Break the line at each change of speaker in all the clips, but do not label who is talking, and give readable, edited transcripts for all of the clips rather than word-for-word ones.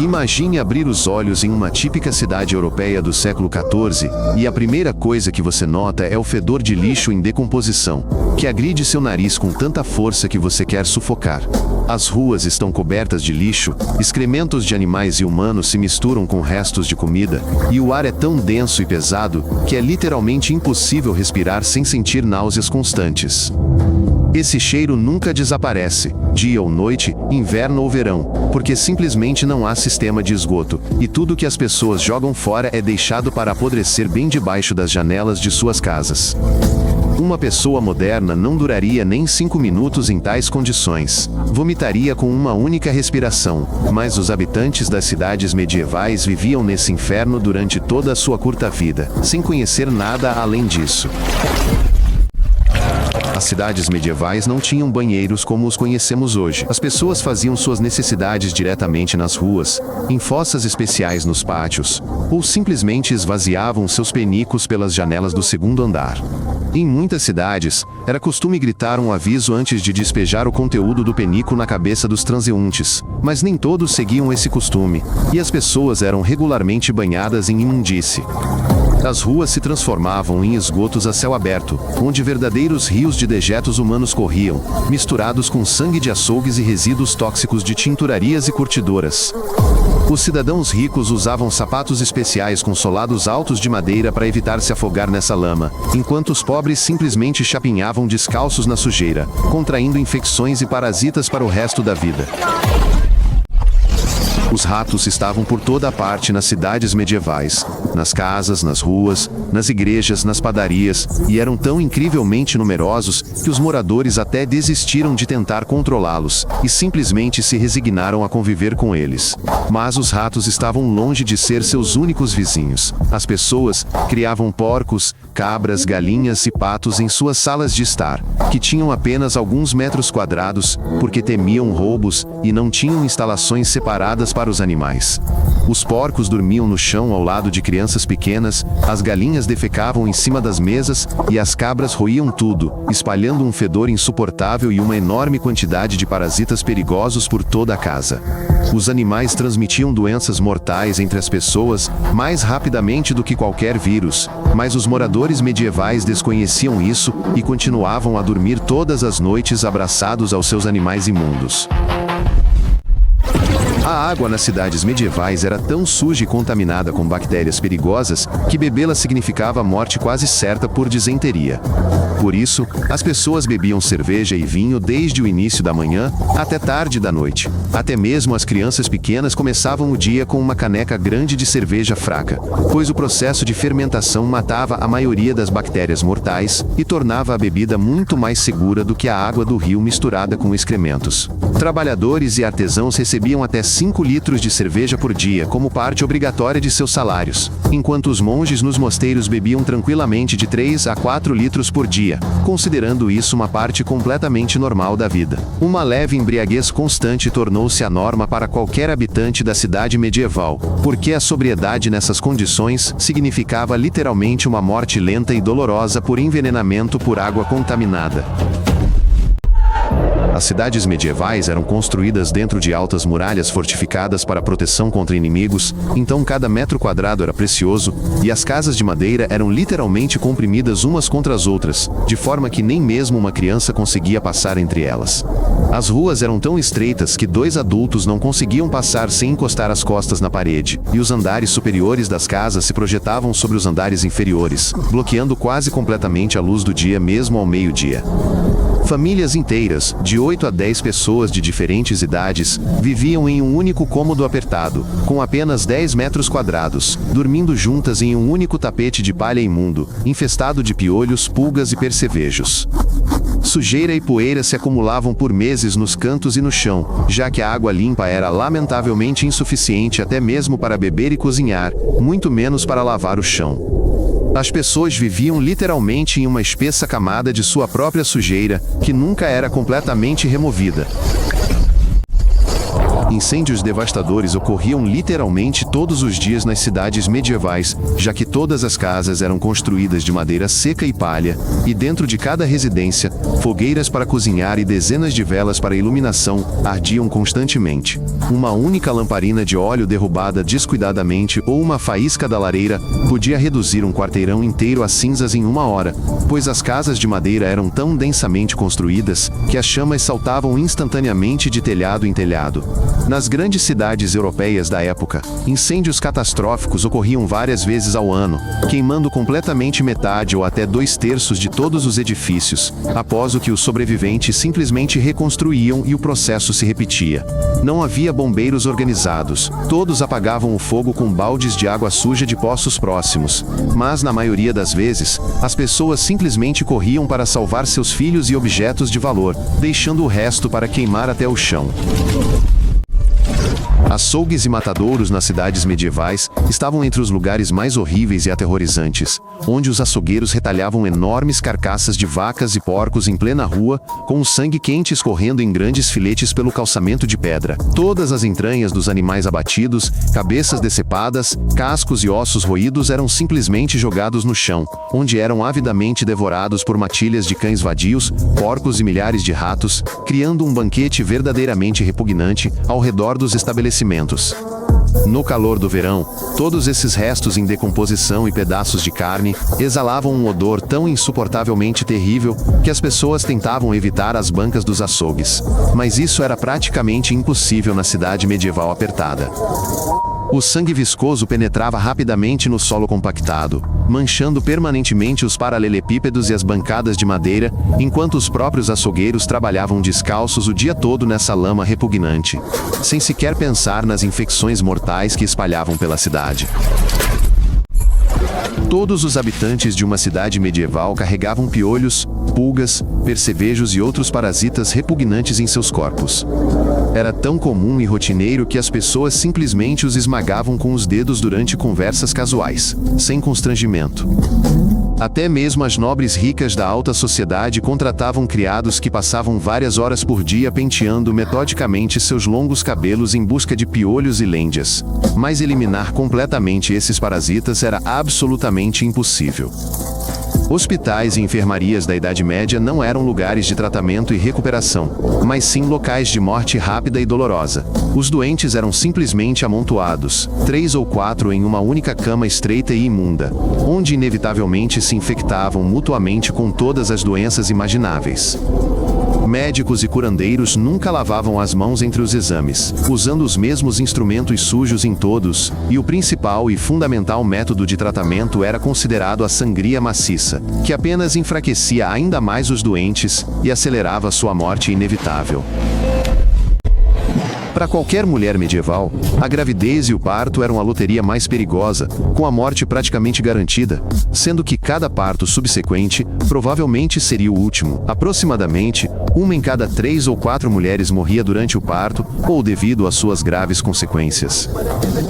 Imagine abrir os olhos em uma típica cidade europeia do século XIV, e a primeira coisa que você nota é o fedor de lixo em decomposição, que agride seu nariz com tanta força que você quer sufocar. As ruas estão cobertas de lixo, excrementos de animais e humanos se misturam com restos de comida, e o ar é tão denso e pesado que é literalmente impossível respirar sem sentir náuseas constantes. Esse cheiro nunca desaparece, dia ou noite, inverno ou verão, porque simplesmente não há sistema de esgoto, e tudo que as pessoas jogam fora é deixado para apodrecer bem debaixo das janelas de suas casas. Uma pessoa moderna não duraria nem 5 minutos em tais condições. Vomitaria com uma única respiração, mas os habitantes das cidades medievais viviam nesse inferno durante toda a sua curta vida, sem conhecer nada além disso. As cidades medievais não tinham banheiros como os conhecemos hoje. As pessoas faziam suas necessidades diretamente nas ruas, em fossas especiais nos pátios, ou simplesmente esvaziavam seus penicos pelas janelas do segundo andar. Em muitas cidades, era costume gritar um aviso antes de despejar o conteúdo do penico na cabeça dos transeuntes, mas nem todos seguiam esse costume, e as pessoas eram regularmente banhadas em imundície. As ruas se transformavam em esgotos a céu aberto, onde verdadeiros rios de dejetos humanos corriam, misturados com sangue de açougues e resíduos tóxicos de tinturarias e curtidoras. Os cidadãos ricos usavam sapatos especiais com solados altos de madeira para evitar se afogar nessa lama, enquanto os pobres simplesmente chapinhavam descalços na sujeira, contraindo infecções e parasitas para o resto da vida. Os ratos estavam por toda a parte nas cidades medievais, nas casas, nas ruas, nas igrejas, nas padarias, e eram tão incrivelmente numerosos que os moradores até desistiram de tentar controlá-los, e simplesmente se resignaram a conviver com eles. Mas os ratos estavam longe de ser seus únicos vizinhos. As pessoas criavam porcos, cabras, galinhas e patos em suas salas de estar, que tinham apenas alguns metros quadrados, porque temiam roubos e não tinham instalações separadas para os animais. Os porcos dormiam no chão ao lado de crianças pequenas, as galinhas defecavam em cima das mesas e as cabras roíam tudo, espalhando um fedor insuportável e uma enorme quantidade de parasitas perigosos por toda a casa. Os animais transmitiam doenças mortais entre as pessoas mais rapidamente do que qualquer vírus, mas os moradores medievais desconheciam isso e continuavam a dormir todas as noites abraçados aos seus animais imundos. A água nas cidades medievais era tão suja e contaminada com bactérias perigosas que bebê-la significava morte quase certa por disenteria. Por isso, as pessoas bebiam cerveja e vinho desde o início da manhã até tarde da noite. Até mesmo as crianças pequenas começavam o dia com uma caneca grande de cerveja fraca, pois o processo de fermentação matava a maioria das bactérias mortais e tornava a bebida muito mais segura do que a água do rio misturada com excrementos. Trabalhadores e artesãos recebiam até 5 litros de cerveja por dia como parte obrigatória de seus salários, enquanto os monges nos mosteiros bebiam tranquilamente de 3 a 4 litros por dia, considerando isso uma parte completamente normal da vida. Uma leve embriaguez constante tornou-se a norma para qualquer habitante da cidade medieval, porque a sobriedade nessas condições significava literalmente uma morte lenta e dolorosa por envenenamento por água contaminada. As cidades medievais eram construídas dentro de altas muralhas fortificadas para proteção contra inimigos, então cada metro quadrado era precioso, e as casas de madeira eram literalmente comprimidas umas contra as outras, de forma que nem mesmo uma criança conseguia passar entre elas. As ruas eram tão estreitas que 2 adultos não conseguiam passar sem encostar as costas na parede, e os andares superiores das casas se projetavam sobre os andares inferiores, bloqueando quase completamente a luz do dia mesmo ao meio-dia. Famílias inteiras, de 8 a 10 pessoas de diferentes idades, viviam em um único cômodo apertado, com apenas 10 metros quadrados, dormindo juntas em um único tapete de palha imundo, infestado de piolhos, pulgas e percevejos. Sujeira e poeira se acumulavam por meses nos cantos e no chão, já que a água limpa era lamentavelmente insuficiente até mesmo para beber e cozinhar, muito menos para lavar o chão. As pessoas viviam literalmente em uma espessa camada de sua própria sujeira, que nunca era completamente removida. Incêndios devastadores ocorriam literalmente todos os dias nas cidades medievais, já que todas as casas eram construídas de madeira seca e palha, e dentro de cada residência, fogueiras para cozinhar e dezenas de velas para iluminação ardiam constantemente. Uma única lamparina de óleo derrubada descuidadamente ou uma faísca da lareira podia reduzir um quarteirão inteiro a cinzas em uma hora, pois as casas de madeira eram tão densamente construídas que as chamas saltavam instantaneamente de telhado em telhado. Nas grandes cidades europeias da época, incêndios catastróficos ocorriam várias vezes ao ano, queimando completamente metade ou até 2/3 de todos os edifícios, após o que os sobreviventes simplesmente reconstruíam e o processo se repetia. Não havia bombeiros organizados, todos apagavam o fogo com baldes de água suja de poços próximos, mas na maioria das vezes, as pessoas simplesmente corriam para salvar seus filhos e objetos de valor, deixando o resto para queimar até o chão. Açougues e matadouros nas cidades medievais estavam entre os lugares mais horríveis e aterrorizantes, onde os açougueiros retalhavam enormes carcaças de vacas e porcos em plena rua, com o sangue quente escorrendo em grandes filetes pelo calçamento de pedra. Todas as entranhas dos animais abatidos, cabeças decepadas, cascos e ossos roídos eram simplesmente jogados no chão, onde eram avidamente devorados por matilhas de cães vadios, porcos e milhares de ratos, criando um banquete verdadeiramente repugnante ao redor dos estabelecimentos. No calor do verão, todos esses restos em decomposição e pedaços de carne exalavam um odor tão insuportavelmente terrível que as pessoas tentavam evitar as bancas dos açougues. Mas isso era praticamente impossível na cidade medieval apertada. O sangue viscoso penetrava rapidamente no solo compactado, manchando permanentemente os paralelepípedos e as bancadas de madeira, enquanto os próprios açougueiros trabalhavam descalços o dia todo nessa lama repugnante, sem sequer pensar nas infecções mortais que espalhavam pela cidade. Todos os habitantes de uma cidade medieval carregavam piolhos, pulgas, percevejos e outros parasitas repugnantes em seus corpos. Era tão comum e rotineiro que as pessoas simplesmente os esmagavam com os dedos durante conversas casuais, sem constrangimento. Até mesmo as nobres ricas da alta sociedade contratavam criados que passavam várias horas por dia penteando metodicamente seus longos cabelos em busca de piolhos e lêndias. Mas eliminar completamente esses parasitas era absolutamente impossível. Hospitais e enfermarias da Idade Média não eram lugares de tratamento e recuperação, mas sim locais de morte rápida e dolorosa. Os doentes eram simplesmente amontoados, 3 ou 4 em uma única cama estreita e imunda, onde inevitavelmente se infectavam mutuamente com todas as doenças imagináveis. Médicos e curandeiros nunca lavavam as mãos entre os exames, usando os mesmos instrumentos sujos em todos, e o principal e fundamental método de tratamento era considerado a sangria maciça, que apenas enfraquecia ainda mais os doentes e acelerava sua morte inevitável. Para qualquer mulher medieval, a gravidez e o parto eram a loteria mais perigosa, com a morte praticamente garantida, sendo que cada parto subsequente provavelmente seria o último. Aproximadamente, 1 em cada 3 ou 4 mulheres morria durante o parto ou devido às suas graves consequências.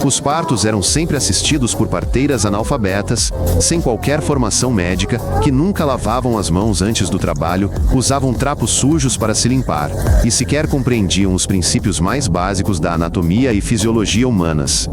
Os partos eram sempre assistidos por parteiras analfabetas, sem qualquer formação médica, que nunca lavavam as mãos antes do trabalho, usavam trapos sujos para se limpar, e sequer compreendiam os princípios mais básicos da anatomia e fisiologia humanas.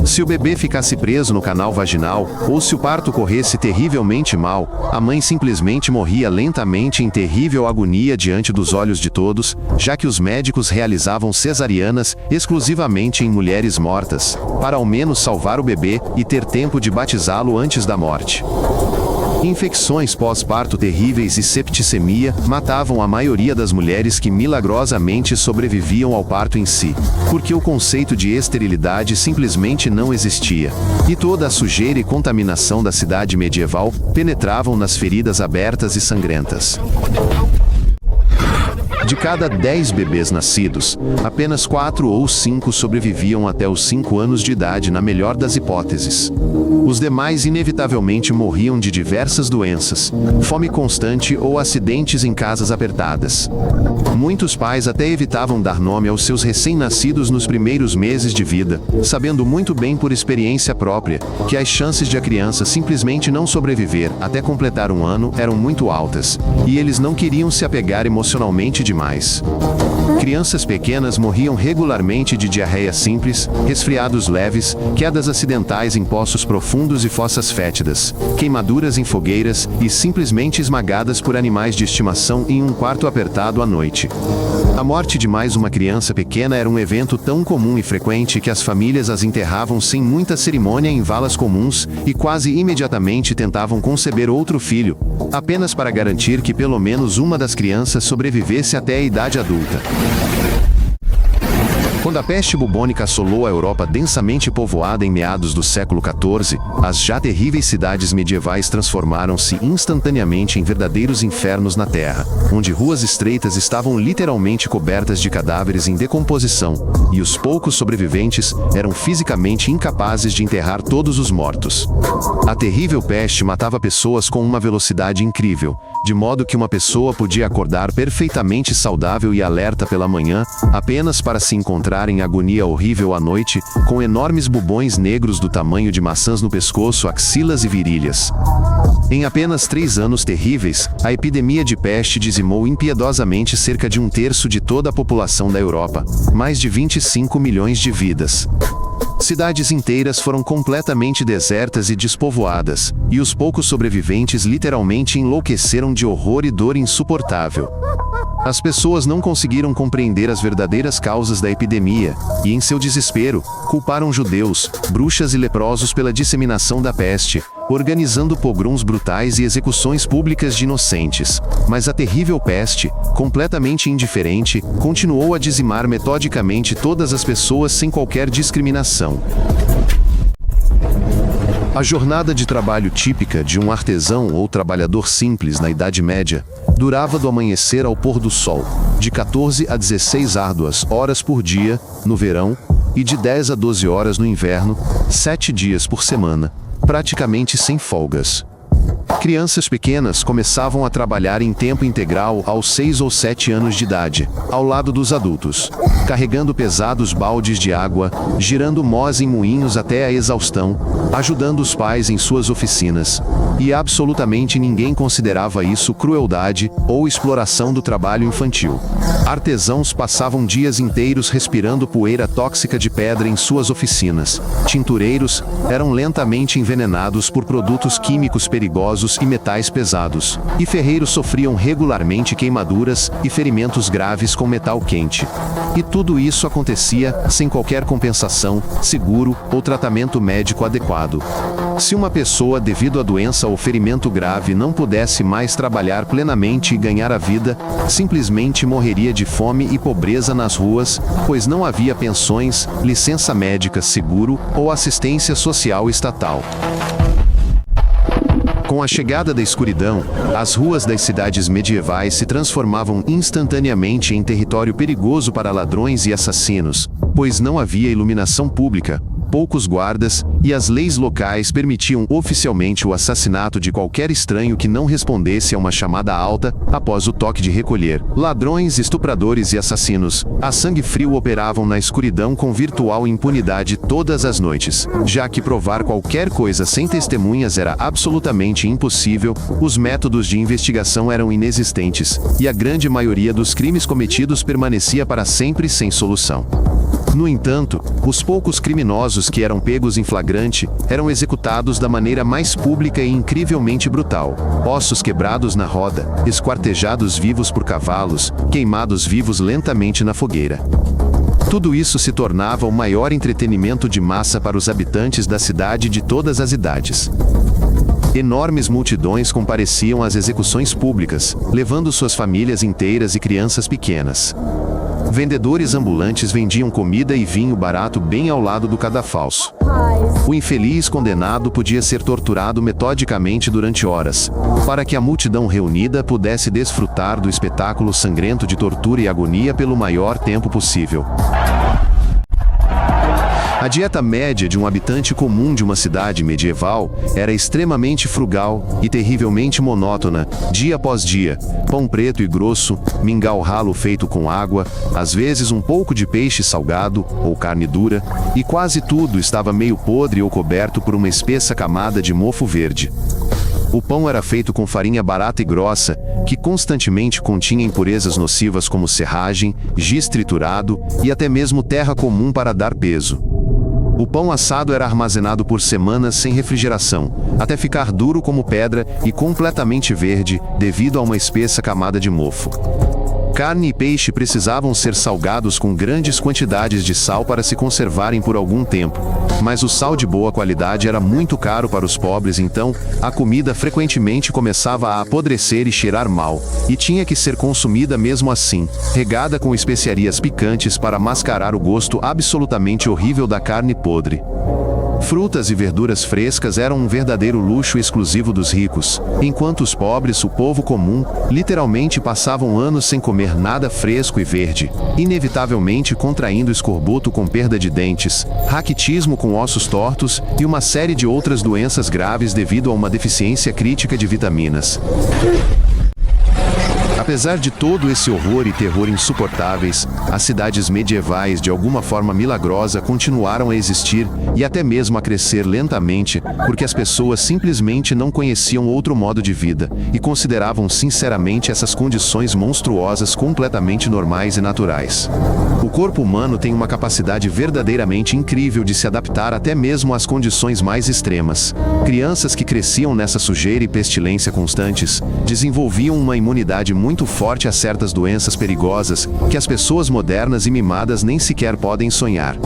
Se o bebê ficasse preso no canal vaginal, ou se o parto corresse terrivelmente mal, a mãe simplesmente morria lentamente em terrível agonia diante dos olhos de todos, já que os médicos realizavam cesarianas exclusivamente em mulheres mortas, para ao menos salvar o bebê e ter tempo de batizá-lo antes da morte. Infecções pós-parto terríveis e septicemia matavam a maioria das mulheres que milagrosamente sobreviviam ao parto em si, porque o conceito de esterilidade simplesmente não existia, e toda a sujeira e contaminação da cidade medieval penetravam nas feridas abertas e sangrentas. De cada 10 bebês nascidos, apenas 4 ou 5 sobreviviam até os 5 anos de idade na melhor das hipóteses. Os demais inevitavelmente morriam de diversas doenças, fome constante ou acidentes em casas apertadas. Muitos pais até evitavam dar nome aos seus recém-nascidos nos primeiros meses de vida, sabendo muito bem por experiência própria, que as chances de a criança simplesmente não sobreviver até completar 1 ano eram muito altas, e eles não queriam se apegar emocionalmente demais. Crianças pequenas morriam regularmente de diarreia simples, resfriados leves, quedas acidentais em poços profundos e fossas fétidas, queimaduras em fogueiras e simplesmente esmagadas por animais de estimação em um quarto apertado à noite. A morte de mais uma criança pequena era um evento tão comum e frequente que as famílias as enterravam sem muita cerimônia em valas comuns e quase imediatamente tentavam conceber outro filho, apenas para garantir que pelo menos uma das crianças sobrevivesse até a idade adulta. Quando a peste bubônica assolou a Europa densamente povoada em meados do século XIV, as já terríveis cidades medievais transformaram-se instantaneamente em verdadeiros infernos na terra, onde ruas estreitas estavam literalmente cobertas de cadáveres em decomposição, e os poucos sobreviventes eram fisicamente incapazes de enterrar todos os mortos. A terrível peste matava pessoas com uma velocidade incrível, de modo que uma pessoa podia acordar perfeitamente saudável e alerta pela manhã, apenas para se encontrar em agonia horrível à noite, com enormes bubões negros do tamanho de maçãs no pescoço, axilas e virilhas. Em apenas 3 anos terríveis, a epidemia de peste dizimou impiedosamente cerca de 1/3 de toda a população da Europa, mais de 25 milhões de vidas. Cidades inteiras foram completamente desertas e despovoadas, e os poucos sobreviventes literalmente enlouqueceram de horror e dor insuportável. As pessoas não conseguiram compreender as verdadeiras causas da epidemia, e em seu desespero, culparam judeus, bruxas e leprosos pela disseminação da peste, organizando pogroms brutais e execuções públicas de inocentes. Mas a terrível peste, completamente indiferente, continuou a dizimar metodicamente todas as pessoas sem qualquer discriminação. A jornada de trabalho típica de um artesão ou trabalhador simples na Idade Média durava do amanhecer ao pôr do sol, de 14 a 16 árduas horas por dia, no verão, e de 10 a 12 horas no inverno, 7 dias por semana, praticamente sem folgas. Crianças pequenas começavam a trabalhar em tempo integral aos 6 ou 7 anos de idade, ao lado dos adultos, carregando pesados baldes de água, girando mós em moinhos até a exaustão, ajudando os pais em suas oficinas, e absolutamente ninguém considerava isso crueldade ou exploração do trabalho infantil. Artesãos passavam dias inteiros respirando poeira tóxica de pedra em suas oficinas. Tintureiros eram lentamente envenenados por produtos químicos perigosos e metais pesados. E ferreiros sofriam regularmente queimaduras e ferimentos graves com metal quente. E tudo isso acontecia sem qualquer compensação, seguro ou tratamento médico adequado. Se uma pessoa, devido à doença ou ferimento grave, não pudesse mais trabalhar plenamente e ganhar a vida, simplesmente morreria de fome e pobreza nas ruas, pois não havia pensões, licença médica, seguro ou assistência social estatal. Com a chegada da escuridão, as ruas das cidades medievais se transformavam instantaneamente em território perigoso para ladrões e assassinos, pois não havia iluminação pública, poucos guardas, e as leis locais permitiam oficialmente o assassinato de qualquer estranho que não respondesse a uma chamada alta após o toque de recolher. Ladrões, estupradores e assassinos, a sangue frio, operavam na escuridão com virtual impunidade todas as noites. Já que provar qualquer coisa sem testemunhas era absolutamente impossível, os métodos de investigação eram inexistentes, e a grande maioria dos crimes cometidos permanecia para sempre sem solução. No entanto, os poucos criminosos que eram pegos em flagrante eram executados da maneira mais pública e incrivelmente brutal. Ossos quebrados na roda, esquartejados vivos por cavalos, queimados vivos lentamente na fogueira. Tudo isso se tornava o maior entretenimento de massa para os habitantes da cidade de todas as idades. Enormes multidões compareciam às execuções públicas, levando suas famílias inteiras e crianças pequenas. Vendedores ambulantes vendiam comida e vinho barato bem ao lado do cadafalso. O infeliz condenado podia ser torturado metodicamente durante horas, para que a multidão reunida pudesse desfrutar do espetáculo sangrento de tortura e agonia pelo maior tempo possível. A dieta média de um habitante comum de uma cidade medieval era extremamente frugal e terrivelmente monótona, dia após dia: pão preto e grosso, mingau ralo feito com água, às vezes um pouco de peixe salgado ou carne dura, e quase tudo estava meio podre ou coberto por uma espessa camada de mofo verde. O pão era feito com farinha barata e grossa, que constantemente continha impurezas nocivas como serragem, giz triturado e até mesmo terra comum para dar peso. O pão assado era armazenado por semanas sem refrigeração, até ficar duro como pedra e completamente verde devido a uma espessa camada de mofo. Carne e peixe precisavam ser salgados com grandes quantidades de sal para se conservarem por algum tempo, mas o sal de boa qualidade era muito caro para os pobres, então a comida frequentemente começava a apodrecer e cheirar mal, e tinha que ser consumida mesmo assim, regada com especiarias picantes para mascarar o gosto absolutamente horrível da carne podre. Frutas e verduras frescas eram um verdadeiro luxo exclusivo dos ricos, enquanto os pobres, o povo comum, literalmente passavam anos sem comer nada fresco e verde, inevitavelmente contraindo escorbuto com perda de dentes, raquitismo com ossos tortos e uma série de outras doenças graves devido a uma deficiência crítica de vitaminas. Apesar de todo esse horror e terror insuportáveis, as cidades medievais de alguma forma milagrosa continuaram a existir e até mesmo a crescer lentamente, porque as pessoas simplesmente não conheciam outro modo de vida e consideravam sinceramente essas condições monstruosas completamente normais e naturais. O corpo humano tem uma capacidade verdadeiramente incrível de se adaptar até mesmo às condições mais extremas. Crianças que cresciam nessa sujeira e pestilência constantes desenvolviam uma imunidade muito forte a certas doenças perigosas que as pessoas modernas e mimadas nem sequer podem sonhar.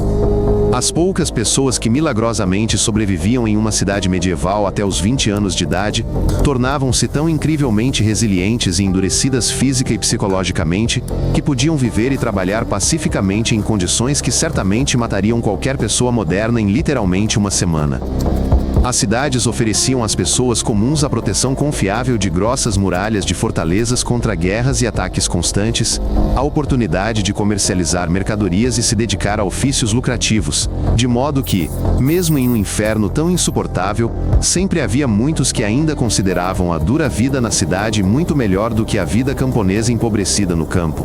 As poucas pessoas que milagrosamente sobreviviam em uma cidade medieval até os 20 anos de idade tornavam-se tão incrivelmente resilientes e endurecidas física e psicologicamente que podiam viver e trabalhar pacificamente em condições que certamente matariam qualquer pessoa moderna em literalmente uma semana. As cidades ofereciam às pessoas comuns a proteção confiável de grossas muralhas de fortalezas contra guerras e ataques constantes, a oportunidade de comercializar mercadorias e se dedicar a ofícios lucrativos, de modo que, mesmo em um inferno tão insuportável, sempre havia muitos que ainda consideravam a dura vida na cidade muito melhor do que a vida camponesa empobrecida no campo.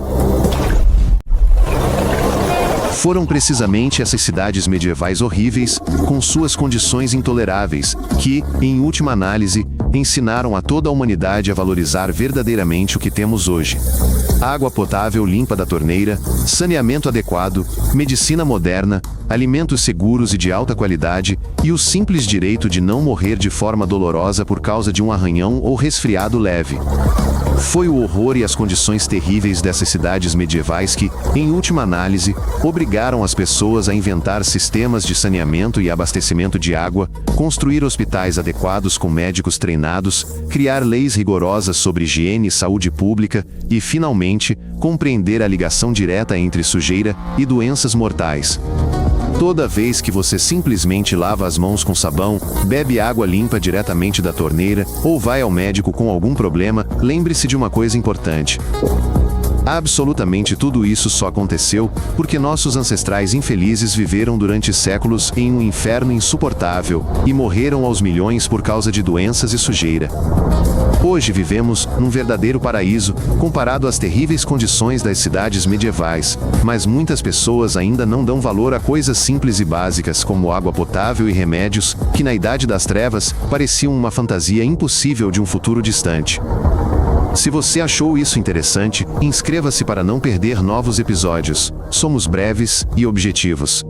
Foram precisamente essas cidades medievais horríveis, com suas condições intoleráveis, que, em última análise, ensinaram a toda a humanidade a valorizar verdadeiramente o que temos hoje. Água potável limpa da torneira, saneamento adequado, medicina moderna, alimentos seguros e de alta qualidade, e o simples direito de não morrer de forma dolorosa por causa de um arranhão ou resfriado leve. Foi o horror e as condições terríveis dessas cidades medievais que, em última análise, obrigaram as pessoas a inventar sistemas de saneamento e abastecimento de água, construir hospitais adequados com médicos treinados, criar leis rigorosas sobre higiene e saúde pública e, finalmente, compreender a ligação direta entre sujeira e doenças mortais. Toda vez que você simplesmente lava as mãos com sabão, bebe água limpa diretamente da torneira ou vai ao médico com algum problema, lembre-se de uma coisa importante. Absolutamente tudo isso só aconteceu porque nossos ancestrais infelizes viveram durante séculos em um inferno insuportável e morreram aos milhões por causa de doenças e sujeira. Hoje vivemos num verdadeiro paraíso, comparado às terríveis condições das cidades medievais, mas muitas pessoas ainda não dão valor a coisas simples e básicas como água potável e remédios, que na Idade das Trevas pareciam uma fantasia impossível de um futuro distante. Se você achou isso interessante, inscreva-se para não perder novos episódios. Somos breves e objetivos.